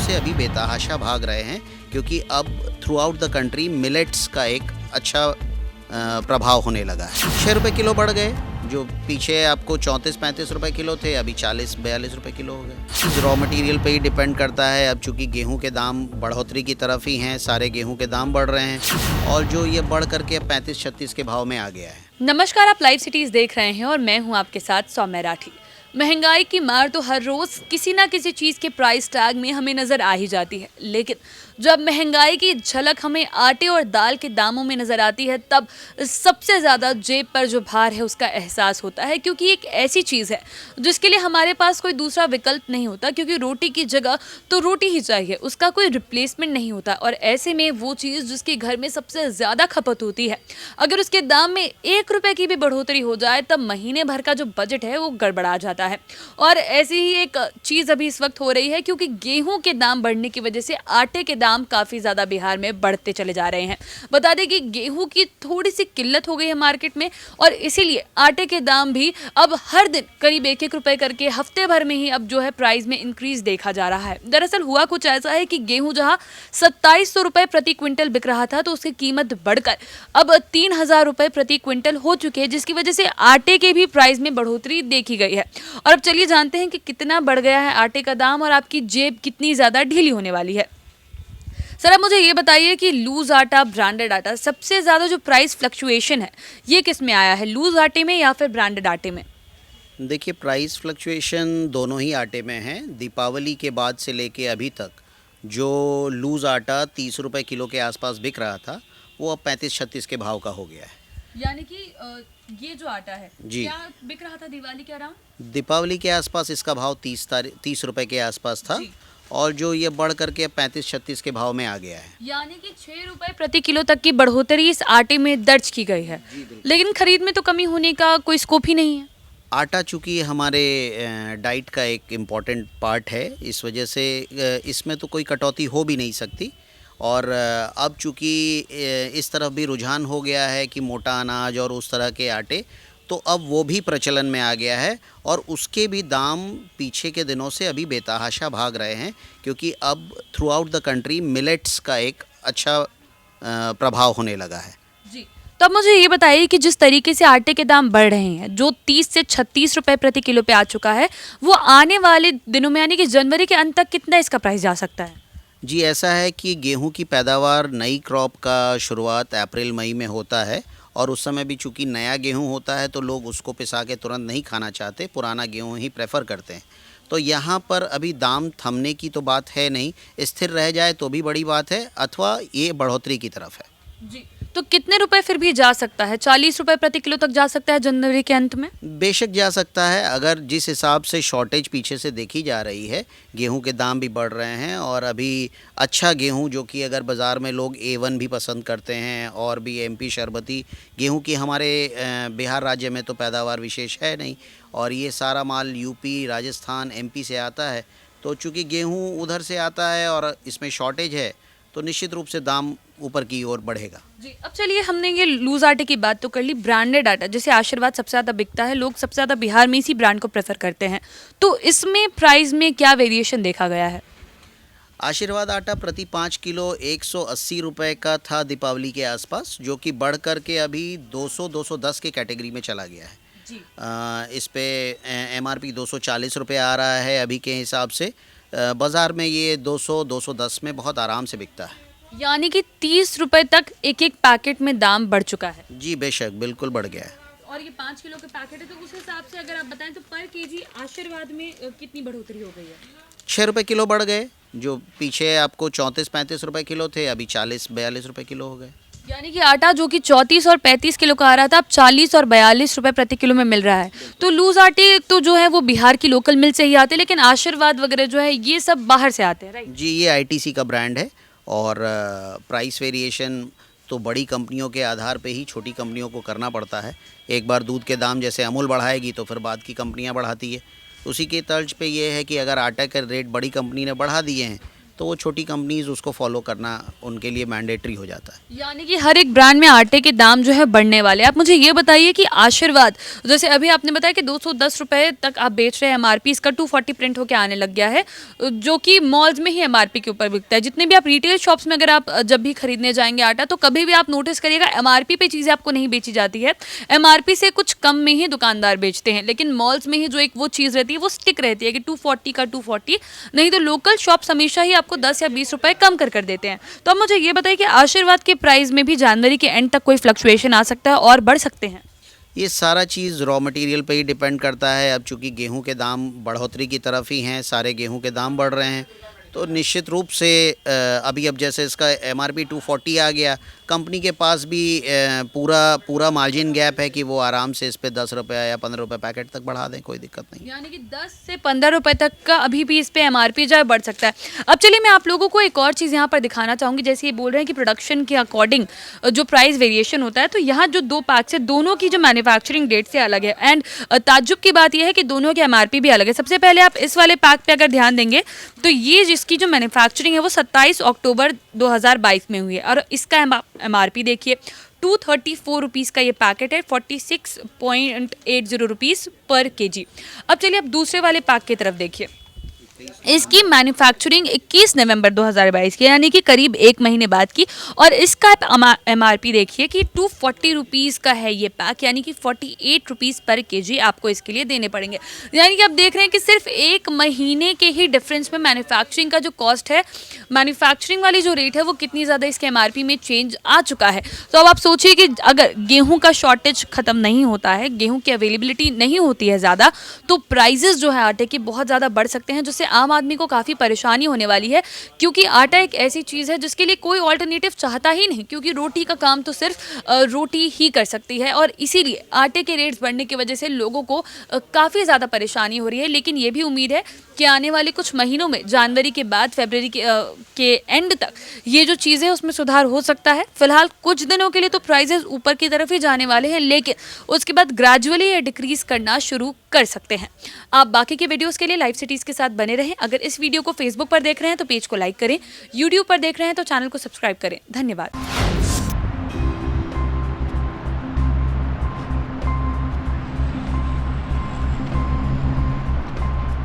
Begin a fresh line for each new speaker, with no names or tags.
से अभी बेतहाशा भाग रहे हैं, क्योंकि अब through out the country millets का एक अच्छा प्रभाव होने लगा है। 6 रुपये किलो बढ़ गए, जो पीछे आपको 34-35 रुपये किलो थे, अभी 40-42 रुपये किलो हो गए। रॉ मटेरियल पे ही डिपेंड करता है। अब चूँकि गेहूं के दाम बढ़ोतरी की तरफ ही हैं, सारे गेहूं के दाम बढ़ रहे हैं और जो ये बढ़ करके 35-36 के भाव में आ गया है।
नमस्कार, आप लाइव सिटीज देख रहे हैं और मैं हूं आपके साथ सौम्या राठी। महंगाई की मार तो हर रोज किसी ना किसी चीज़ के प्राइस टैग में हमें नज़र आ ही जाती है, लेकिन जब महंगाई की झलक हमें आटे और दाल के दामों में नज़र आती है तब सबसे ज़्यादा जेब पर जो भार है उसका एहसास होता है, क्योंकि एक ऐसी चीज़ है जिसके लिए हमारे पास कोई दूसरा विकल्प नहीं होता, क्योंकि रोटी की जगह तो रोटी ही चाहिए, उसका कोई रिप्लेसमेंट नहीं होता। और ऐसे में वो चीज़ जिसके घर में सबसे ज़्यादा खपत होती है, अगर उसके दाम में 1 रुपये की भी बढ़ोतरी हो जाए तब महीने भर का जो बजट है वो गड़बड़ा जाता है। और ऐसी ही एक चीज़ अभी इस वक्त हो रही है, क्योंकि गेहूं के दाम बढ़ने की वजह से आटे के दाम काफ़ी ज़्यादा बिहार में बढ़ते चले जा रहे हैं। बता दें कि गेहूं की थोड़ी सी किल्लत हो गई है मार्केट में और इसीलिए आटे के दाम भी अब हर दिन करीब 1-1 रुपये करके हफ्ते भर में ही अब जो है प्राइस में इंक्रीज देखा जा रहा है। दरअसल हुआ कुछ ऐसा है कि गेहूं जहां 2700 रुपये प्रति क्विंटल बिक रहा था तो उसकी कीमत बढ़कर अब 3000 रुपये प्रति क्विंटल हो चुके हैं, जिसकी वजह से आटे के भी प्राइस में बढ़ोतरी देखी गई है। और अब चलिए जानते हैं कि कितना बढ़ गया है आटे का दाम और आपकी जेब कितनी ज़्यादा ढीली होने वाली है। सर, आप मुझे ये बताइए कि लूज आटा, ब्रांडेड आटा, सबसे ज़्यादा जो प्राइस फ्लक्चुएशन है ये किस में आया है, लूज आटे में या फिर ब्रांडेड आटे में?
देखिए, प्राइस फ्लक्चुएशन दोनों ही आटे में है। दीपावली के बाद से लेके अभी तक जो लूज़ आटा 30 रुपये किलो के आसपास बिक रहा था वो अब 35-36 के भाव का हो गया है।
यानी कि ये जो आटा है
जी,
क्या बिक रहा था दिवाली के अराउंड?
दीपावली के आसपास इसका भाव 30 रुपये के आसपास था
जी।
और जो ये बढ़ करके 35-36 के भाव में आ गया है।
यानी कि 6 रुपए प्रति किलो तक की बढ़ोतरी इस आटे में दर्ज की गई है, लेकिन खरीद में तो कमी होने का कोई स्कोप ही नहीं है।
आटा चूँकि हमारे डाइट का एक इम्पॉर्टेंट पार्ट है, इस वजह से इसमें तो कोई कटौती हो भी नहीं सकती। और अब चूँकि इस तरफ भी रुझान हो गया है कि मोटा अनाज और उस तरह के आटे, तो अब वो भी प्रचलन में आ गया है और उसके भी दाम पीछे के दिनों से अभी बेतहाशा भाग रहे हैं, क्योंकि अब through out the country millets का एक अच्छा प्रभाव होने लगा है।
जी, तो अब मुझे ये बताइए कि जिस तरीके से आटे के दाम बढ़ रहे हैं, जो 30 से 36 रुपए प्रति किलो पे आ चुका है, वो आने वाले दिनों में यानी कि जनवरी के अंत तक कितना इसका प्राइस जा सकता है?
जी, ऐसा है कि गेहूं की पैदावार नई क्रॉप का शुरुआत अप्रैल-मई में होता है और उस समय भी चूँकि नया गेहूं होता है तो लोग उसको पिसा के तुरंत नहीं खाना चाहते, पुराना गेहूं ही प्रेफर करते हैं। तो यहाँ पर अभी दाम थमने की तो बात है नहीं, स्थिर रह जाए तो भी बड़ी बात है, अथवा ये बढ़ोतरी की तरफ है।
जी, तो कितने रुपए फिर भी जा सकता है? 40 रुपए प्रति किलो तक जा सकता है जनवरी के अंत में?
बेशक जा सकता है, अगर जिस हिसाब से शॉर्टेज पीछे से देखी जा रही है, गेहूं के दाम भी बढ़ रहे हैं और अभी अच्छा गेहूं जो कि अगर बाज़ार में लोग A1 भी पसंद करते हैं और भी MP शरबती गेहूं की हमारे बिहार राज्य में तो पैदावार विशेष है नहीं और ये सारा माल यूपी, राजस्थान, MP से आता है। तो चूँकि गेहूँ उधर से आता है और इसमें शॉर्टेज है तो निश्चित रूप से दाम ऊपर की ओर बढ़ेगा।
जी, अब चलिए हमने ये लूज आटे की बात तो कर ली, ब्रांडेड आटा जैसे आशीर्वाद सबसे ज़्यादा बिकता है, लोग सबसे ज़्यादा बिहार में इसी ब्रांड को प्रेफर करते हैं, तो इसमें प्राइस में क्या वेरिएशन देखा गया है?
आशीर्वाद आटा प्रति 5 किलो 180 रुपये का था दीपावली के आसपास, जो कि बढ़ कर के अभी 200-210 के कैटेगरी में चला गया है।
जी।
इस पे MRP 240 रुपये आ रहा है अभी के हिसाब से। बाज़ार में ये 200-210 में बहुत आराम से बिकता है।
यानी कि 30 रुपए तक एक एक पैकेट में दाम बढ़ चुका है।
जी, बेशक बिल्कुल बढ़ गया है।
और ये 5 किलो के पैकेट है, तो उस हिसाब से अगर आप बताएं तो पर केजी आशीर्वाद में कितनी बढ़ोतरी हो गई है?
6 रुपये किलो बढ़ गए, जो पीछे आपको 34-35 रुपये किलो थे, अभी 40-42 रुपये किलो हो गए।
यानी कि आटा जो कि 34 और 35 किलो का आ रहा था अब 40 और 42 रुपए प्रति किलो में मिल रहा है। तो लूज आटे तो जो है वो बिहार की लोकल मिल से ही आते हैं, लेकिन आशीर्वाद वगैरह जो है ये सब बाहर से आते हैं, राइट?
जी, ये ITC का ब्रांड है और प्राइस वेरिएशन तो बड़ी कंपनियों के आधार पे ही छोटी कंपनियों को करना पड़ता है। एक बार दूध के दाम जैसे अमूल बढ़ाएगी तो फिर बाद की कंपनियां बढ़ाती है। उसी के तर्ज पे ये है कि अगर आटा के रेट बड़ी कंपनी ने बढ़ा दिए हैं तो वो छोटी कंपनीज़ उसको फॉलो करना उनके लिए मैंडेटरी हो जाता है।
यानी कि हर एक ब्रांड में आटे के दाम जो है बढ़ने वाले हैं। आप मुझे ये बताइए कि आशीर्वाद, जैसे अभी आपने बताया कि 210 रुपये तक आप बेच रहे हैं एमआरपी, इसका 240 प्रिंट होकर आने लग गया है, जो कि मॉल्स में ही एमआरपी के ऊपर बिकता है। जितने भी आप रिटेल शॉप्स में अगर आप जब भी खरीदने जाएंगे आटा, तो कभी भी आप नोटिस करिएगा एमआरपी पे चीज़ें आपको नहीं बेची जाती है, एमआरपी से कुछ कम में ही दुकानदार बेचते हैं। लेकिन मॉल्स में ही जो एक वो चीज़ रहती है वो स्टिक रहती है कि 240 का 240, नहीं तो लोकल शॉप्स हमेशा ही आपको 10 या 20 रुपए कम कर देते हैं। तो अब मुझे ये बताइए कि आशीर्वाद के प्राइस में भी जनवरी के एंड तक कोई फ्लक्चुएशन आ सकता है और बढ़ सकते हैं?
ये सारा चीज़ रॉ मटेरियल पे ही डिपेंड करता है। अब चूँकि गेहूं के दाम बढ़ोतरी की तरफ ही हैं, सारे गेहूं के दाम बढ़ रहे हैं, तो निश्चित रूप से अभी अब जैसे इसका एमआरपी 240 आ गया, कंपनी के पास भी पूरा मार्जिन गैप है कि वो आराम से इस पे 10 रुपये या 15 रुपये पैकेट तक बढ़ा दें, कोई दिक्कत नहीं।
यानी कि 10 से 15 रुपए तक का अभी भी इस पे एमआरपी जो है बढ़ सकता है। अब चलिए मैं आप लोगों को एक और चीज़ यहाँ पर दिखाना चाहूँगी। जैसे ये बोल रहे हैं कि प्रोडक्शन के अकॉर्डिंग जो प्राइस वेरिएशन होता है, तो यहाँ जो 2 पैक्स है दोनों की जो मैन्युफैक्चरिंग डेट से अलग है। एंड ताज्जुब की बात यह है कि दोनों की एमआरपी भी अलग है। सबसे पहले आप इस वाले पैक पे अगर ध्यान देंगे तो ये जिसकी जो मैन्युफैक्चरिंग है वो 27 अक्टूबर 2022 में हुई है, और इसका एमआरपी देखिए 234 रुपीज़ का ये पैकेट है, 46.80 रुपीज़ पर केजी। अब चलिए अब दूसरे वाले पैक की तरफ देखिए। इसकी मैन्युफैक्चरिंग 21 नवंबर 2022 की, यानी कि करीब 1 महीने बाद की, और इसका एमआरपी देखिए कि 240 रुपीज़ का है ये पैक, यानी कि 48 रुपीज़ पर केजी आपको इसके लिए देने पड़ेंगे। यानी कि आप देख रहे हैं कि सिर्फ 1 महीने के ही डिफरेंस में मैन्युफैक्चरिंग का जो कॉस्ट है, मैन्युफैक्चरिंग वाली जो रेट है वो कितनी ज़्यादा इसके एमआरपी में चेंज आ चुका है। तो अब आप सोचिए कि अगर गेहूँ का शॉर्टेज ख़त्म नहीं होता है, गेहूँ की अवेलेबिलिटी नहीं होती है ज़्यादा, तो प्राइजेस जो है आटे की बहुत ज़्यादा बढ़ सकते हैं, जिससे आम आदमी को काफ़ी परेशानी होने वाली है। क्योंकि आटा एक ऐसी चीज़ है जिसके लिए कोई ऑल्टरनेटिव चाहता ही नहीं, क्योंकि रोटी का काम तो सिर्फ रोटी ही कर सकती है, और इसीलिए आटे के रेट्स बढ़ने की वजह से लोगों को काफ़ी ज़्यादा परेशानी हो रही है। लेकिन ये भी उम्मीद है कि आने वाले कुछ महीनों में, जनवरी के बाद फरवरी के एंड तक, ये जो चीज़ें उसमें सुधार हो सकता है। फिलहाल कुछ दिनों के लिए तो प्राइजेस ऊपर की तरफ ही जाने वाले हैं, लेकिन उसके बाद ग्रेजुअली ये डिक्रीज करना शुरू कर सकते हैं। आप बाकी के वीडियोस के लिए लाइव सिटीज़ के साथ बने रहें। अगर इस वीडियो को फेसबुक पर देख रहे हैं तो पेज को लाइक करें, यूट्यूब पर देख रहे हैं तो चैनल को सब्सक्राइब करें। धन्यवाद।